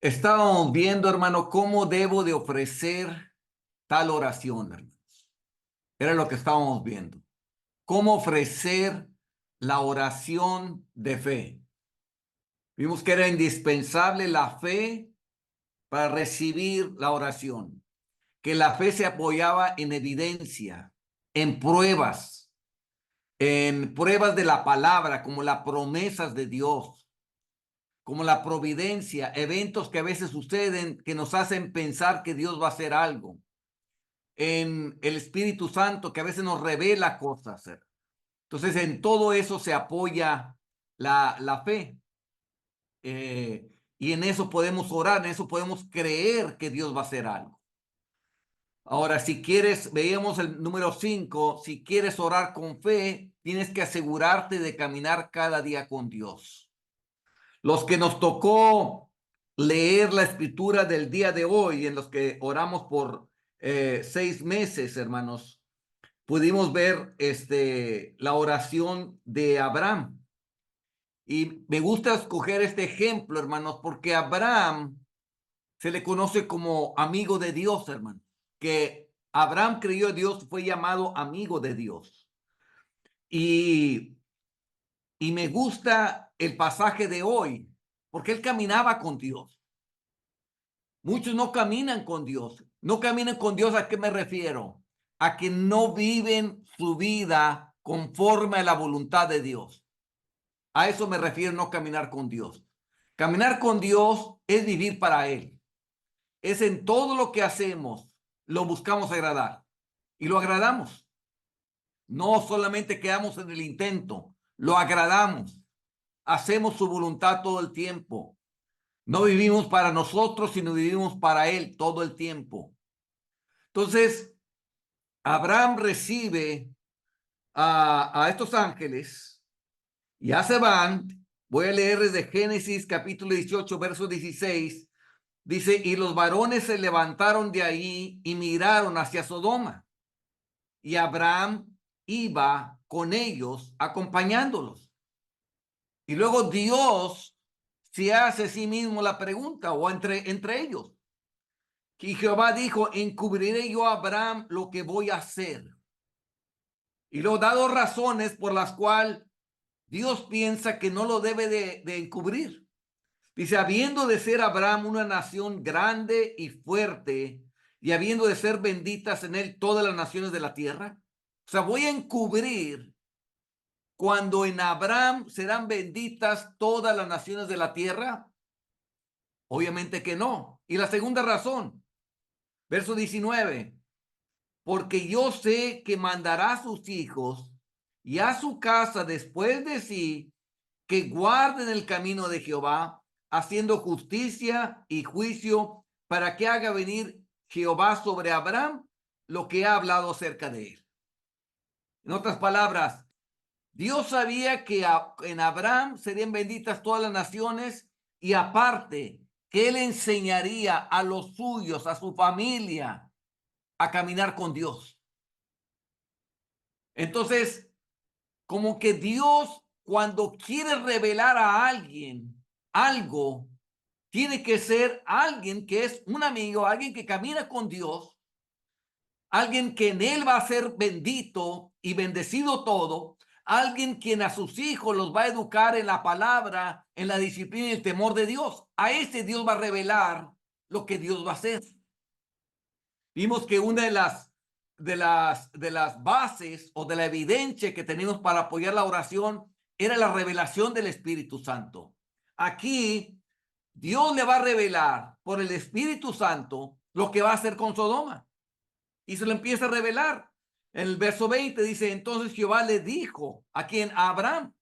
Estábamos viendo, hermano, cómo debo de ofrecer tal oración, hermanos. Era lo que estábamos viendo. Cómo ofrecer la oración de fe. Vimos que era indispensable la fe para recibir la oración. Que la fe se apoyaba en evidencia, en pruebas de la palabra, como las promesas de Dios, como la providencia, eventos que a veces suceden que nos hacen pensar que Dios va a hacer algo. En el Espíritu Santo que a veces nos revela cosas. Entonces, en todo eso se apoya la fe. Y en eso podemos orar, en eso podemos creer que Dios va a hacer algo. Ahora, si quieres, veíamos el número 5, si quieres orar con fe, tienes que asegurarte de caminar cada día con Dios. Los que nos tocó leer la escritura del día de hoy, en los que oramos por 6 meses, hermanos, pudimos ver la oración de Abraham. Y me gusta escoger este ejemplo, hermanos, porque Abraham se le conoce como amigo de Dios, hermano. Que Abraham creyó en Dios, fue llamado amigo de Dios. Y, y me gusta el pasaje de hoy, porque él caminaba con Dios. Muchos no caminan con Dios. No caminan con Dios, ¿a qué me refiero? A que no viven su vida conforme a la voluntad de Dios. A eso me refiero, no caminar con Dios. Caminar con Dios es vivir para Él. Es en todo lo que hacemos, lo buscamos agradar. Y lo agradamos. No solamente quedamos en el intento, lo agradamos. Hacemos su voluntad todo el tiempo. No vivimos para nosotros, sino vivimos para Él todo el tiempo. Entonces, Abraham recibe a estos ángeles, ya se van. Voy a leer desde Génesis capítulo 18, verso 16. Dice, y los varones se levantaron de ahí y miraron hacia Sodoma. Y Abraham iba con ellos acompañándolos. Y luego Dios se hace a sí mismo la pregunta, o entre ellos. Y Jehová dijo, encubriré yo a Abraham lo que voy a hacer. Y luego dado razones por las cuales Dios piensa que no lo debe de encubrir. Dice, habiendo de ser Abraham una nación grande y fuerte, y habiendo de ser benditas en él todas las naciones de la tierra. O sea, voy a encubrir cuando en Abraham serán benditas todas las naciones de la tierra. Obviamente que no. Y la segunda razón, verso 19, porque yo sé que mandará a sus hijos y a su casa después de sí, que guarden el camino de Jehová, haciendo justicia y juicio, para que haga venir Jehová sobre Abraham lo que ha hablado acerca de él. En otras palabras, Dios sabía que en Abraham serían benditas todas las naciones, y aparte que él enseñaría a los suyos, a su familia, a caminar con Dios. Entonces, como que Dios, cuando quiere revelar a alguien algo, tiene que ser alguien que es un amigo, alguien que camina con Dios, alguien que en él va a ser bendito y bendecido todo, alguien quien a sus hijos los va a educar en la palabra, en la disciplina y el temor de Dios. A ese Dios va a revelar lo que Dios va a hacer. Vimos que una de las bases o de la evidencia que tenemos para apoyar la oración era la revelación del Espíritu Santo. Aquí Dios le va a revelar por el Espíritu Santo lo que va a hacer con Sodoma. Y se lo empieza a revelar. En el verso 20 dice, entonces Jehová le dijo a quien, a Abraham,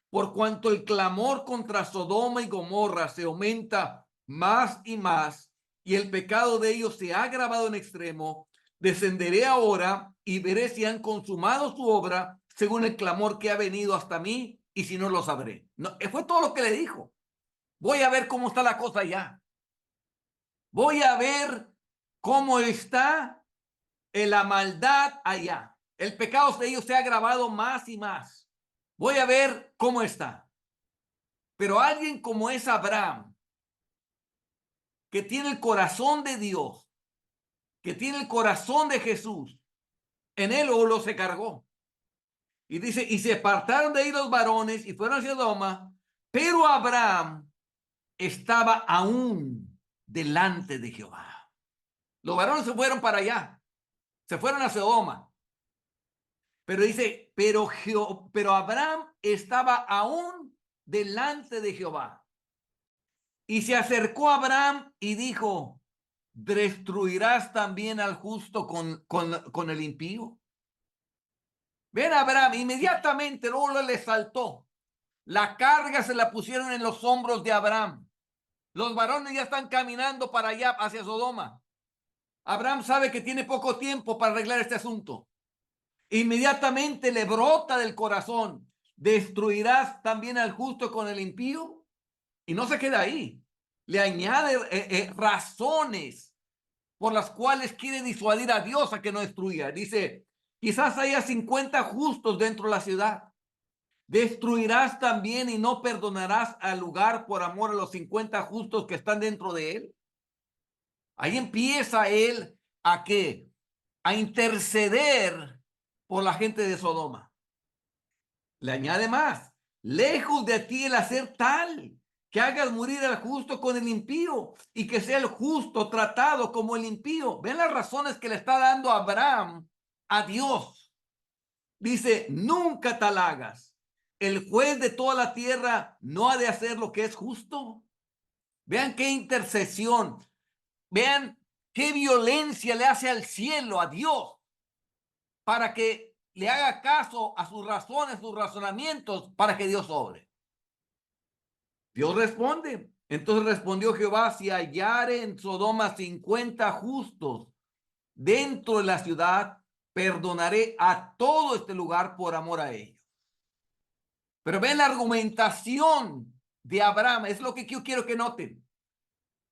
por cuanto el clamor contra Sodoma y Gomorra se aumenta más y más, y el pecado de ellos se ha agravado en extremo, descenderé ahora y veré si han consumado su obra según el clamor que ha venido hasta mí, y si no lo sabré. No, fue todo lo que le dijo. Voy a ver cómo está la cosa allá. Voy a ver cómo está en la maldad allá. El pecado de ellos se ha agravado más y más. Voy a ver cómo está. Pero alguien como es Abraham, que tiene el corazón de Dios, que tiene el corazón de Jesús, en él lo se cargó. Y dice, y se apartaron de ahí los varones y fueron hacia Sodoma, pero Abraham estaba aún delante de Jehová. Los varones se fueron para allá, se fueron a Sodoma. Pero dice, pero Abraham estaba aún delante de Jehová. Y se acercó a Abraham y dijo, ¿destruirás también al justo con el impío? Ven, Abraham, inmediatamente luego le saltó. La carga se la pusieron en los hombros de Abraham. Los varones ya están caminando para allá, hacia Sodoma. Abraham sabe que tiene poco tiempo para arreglar este asunto. Inmediatamente le brota del corazón, ¿destruirás también al justo con el impío? Y no se queda ahí. Le añade razones por las cuales quiere disuadir a Dios a que no destruya. Dice, quizás haya 50 justos dentro de la ciudad. ¿Destruirás también y no perdonarás al lugar por amor a los 50 justos que están dentro de él? Ahí empieza él a qué? A interceder por la gente de Sodoma. Le añade más, lejos de ti el hacer tal que hagas morir al justo con el impío y que sea el justo tratado como el impío. ¿Ven las razones que le está dando Abraham a Dios? Dice, nunca tal hagas. El juez de toda la tierra no ha de hacer lo que es justo. Vean qué intercesión. Vean qué violencia le hace al cielo, a Dios, para que le haga caso a sus razones, sus razonamientos, para que Dios obre. Dios responde. Entonces respondió Jehová, si hallare en Sodoma 50 justos dentro de la ciudad, perdonaré a todo este lugar por amor a ellos. Pero ven la argumentación de Abraham, es lo que yo quiero que noten.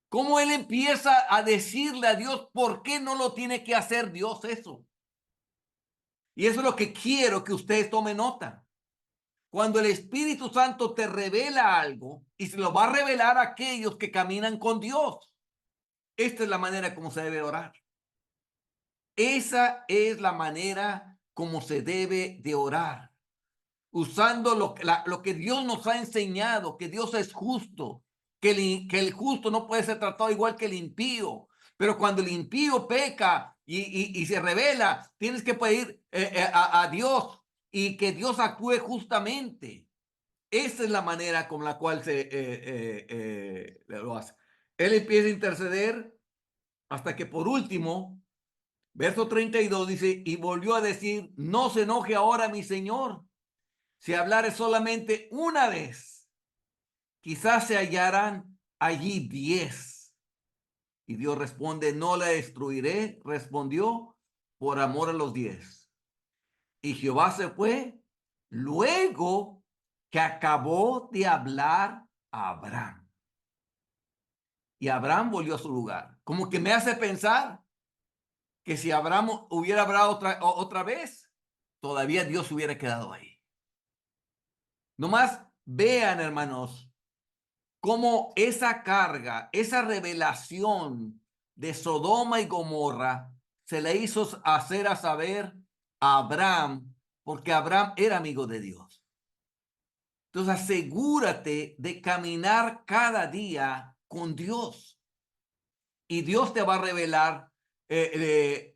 Cómo él empieza a decirle a Dios por qué no lo tiene que hacer Dios eso. Y eso es lo que quiero que ustedes tomen nota. Cuando el Espíritu Santo te revela algo y se lo va a revelar a aquellos que caminan con Dios. Esta es la manera como se debe orar. Esa es la manera como se debe de orar. Usando lo que Dios nos ha enseñado, que Dios es justo, que el justo no puede ser tratado igual que el impío. Pero cuando el impío peca y se revela, tienes que pedir a Dios y que Dios actúe justamente. Esa es la manera con la cual se lo hace. Él empieza a interceder hasta que por último, verso 32 dice, y volvió a decir, no se enoje ahora mi señor, si hablare solamente una vez, quizás se hallarán allí 10. Y Dios responde, no la destruiré, respondió, por amor a los 10. Y Jehová se fue luego que acabó de hablar a Abraham. Y Abraham volvió a su lugar. Como que me hace pensar que si Abraham hubiera hablado otra vez, todavía Dios hubiera quedado ahí. Nomás vean, hermanos, cómo esa carga, esa revelación de Sodoma y Gomorra se le hizo hacer a saber a Abraham, porque Abraham era amigo de Dios. Entonces asegúrate de caminar cada día con Dios y Dios te va a revelar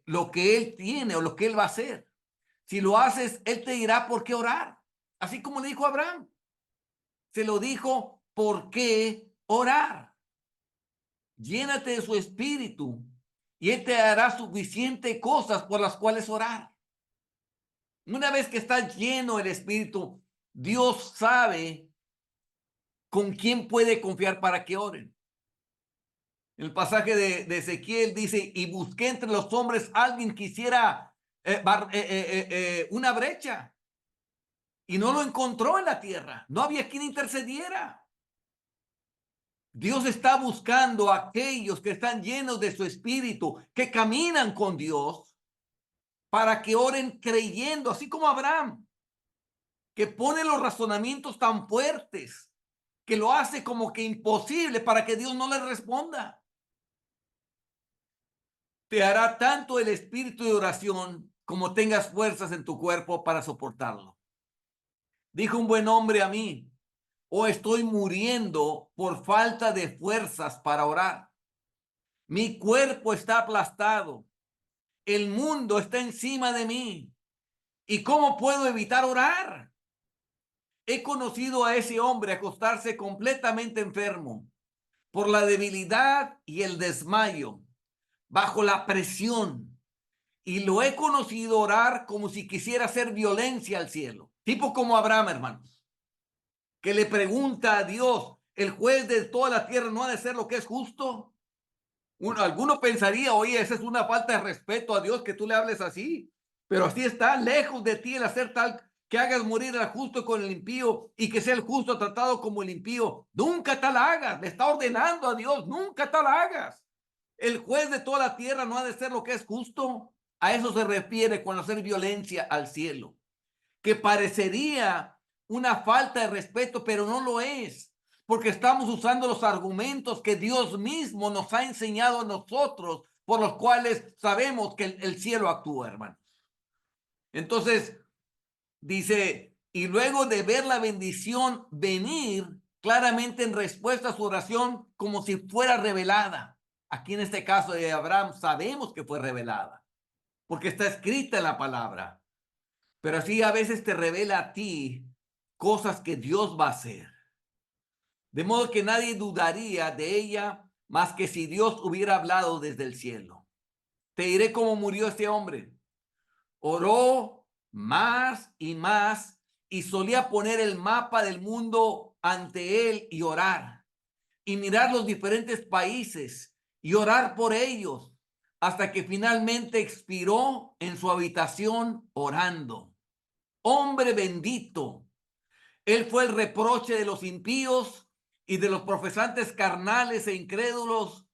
lo que Él tiene o lo que Él va a hacer. Si lo haces, Él te dirá por qué orar. Así como le dijo a Abraham. Se lo dijo por qué orar. Llénate de su espíritu y Él te hará suficientes cosas por las cuales orar. Una vez que estás lleno del espíritu, Dios sabe con quién puede confiar para que oren. El pasaje de Ezequiel dice, y busqué entre los hombres alguien que hiciera una brecha. Y no lo encontró en la tierra. No había quien intercediera. Dios está buscando a aquellos que están llenos de su espíritu, que caminan con Dios, para que oren creyendo, así como Abraham, que pone los razonamientos tan fuertes, que lo hace como que imposible para que Dios no le responda. te hará tanto el espíritu de oración como tengas fuerzas en tu cuerpo para soportarlo. Dijo un buen hombre a mí: o estoy muriendo por falta de fuerzas para orar. Mi cuerpo está aplastado. El mundo está encima de mí. ¿Y cómo puedo evitar orar? He conocido a ese hombre acostarse completamente enfermo por la debilidad y el desmayo, bajo la presión. Y lo he conocido orar como si quisiera hacer violencia al cielo. Tipo como Abraham, hermanos, que le pregunta a Dios: ¿el juez de toda la tierra no ha de ser lo que es justo? Alguno pensaría: oye, esa es una falta de respeto a Dios que tú le hables así. Pero así está, lejos de ti el hacer tal que hagas morir al justo con el impío y que sea el justo tratado como el impío. Nunca tal hagas. Le está ordenando a Dios: nunca tal hagas. El juez de toda la tierra no ha de ser lo que es justo. A eso se refiere con hacer violencia al cielo, que parecería una falta de respeto, pero no lo es, porque estamos usando los argumentos que Dios mismo nos ha enseñado a nosotros, por los cuales sabemos que el cielo actúa, hermanos. Entonces, dice: y luego de ver la bendición venir claramente en respuesta a su oración, como si fuera revelada. Aquí en este caso de Abraham sabemos que fue revelada, porque está escrita en la palabra. Pero así a veces te revela a ti cosas que Dios va a hacer. De modo que nadie dudaría de ella más que si Dios hubiera hablado desde el cielo. Te diré cómo murió este hombre. Oró más y solía poner el mapa del mundo ante él y orar y mirar los diferentes países y orar por ellos hasta que finalmente expiró en su habitación orando. Hombre bendito. Él fue el reproche de los impíos y de los profesantes carnales e incrédulos,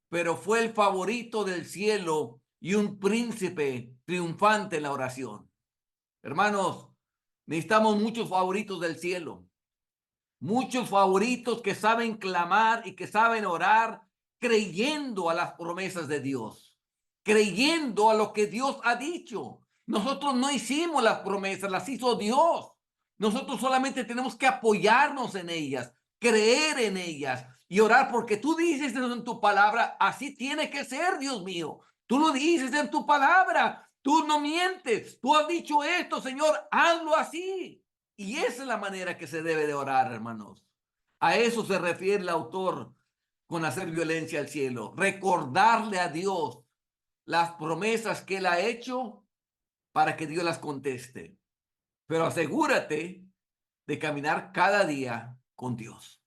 pero fue el favorito del cielo y un príncipe triunfante en la oración. Hermanos, necesitamos muchos favoritos del cielo, muchos favoritos que saben clamar y que saben orar creyendo a las promesas de Dios, creyendo a lo que Dios ha dicho. Nosotros no hicimos las promesas, las hizo Dios. Nosotros solamente tenemos que apoyarnos en ellas, creer en ellas y orar, porque tú dices en tu palabra: así tiene que ser, Dios mío. Tú lo dices en tu palabra, tú no mientes, tú has dicho esto, Señor, hazlo así. Y esa es la manera que se debe de orar, hermanos. A eso se refiere el autor con hacer violencia al cielo. Recordarle a Dios las promesas que Él ha hecho para que Dios las conteste. Pero asegúrate de caminar cada día con Dios.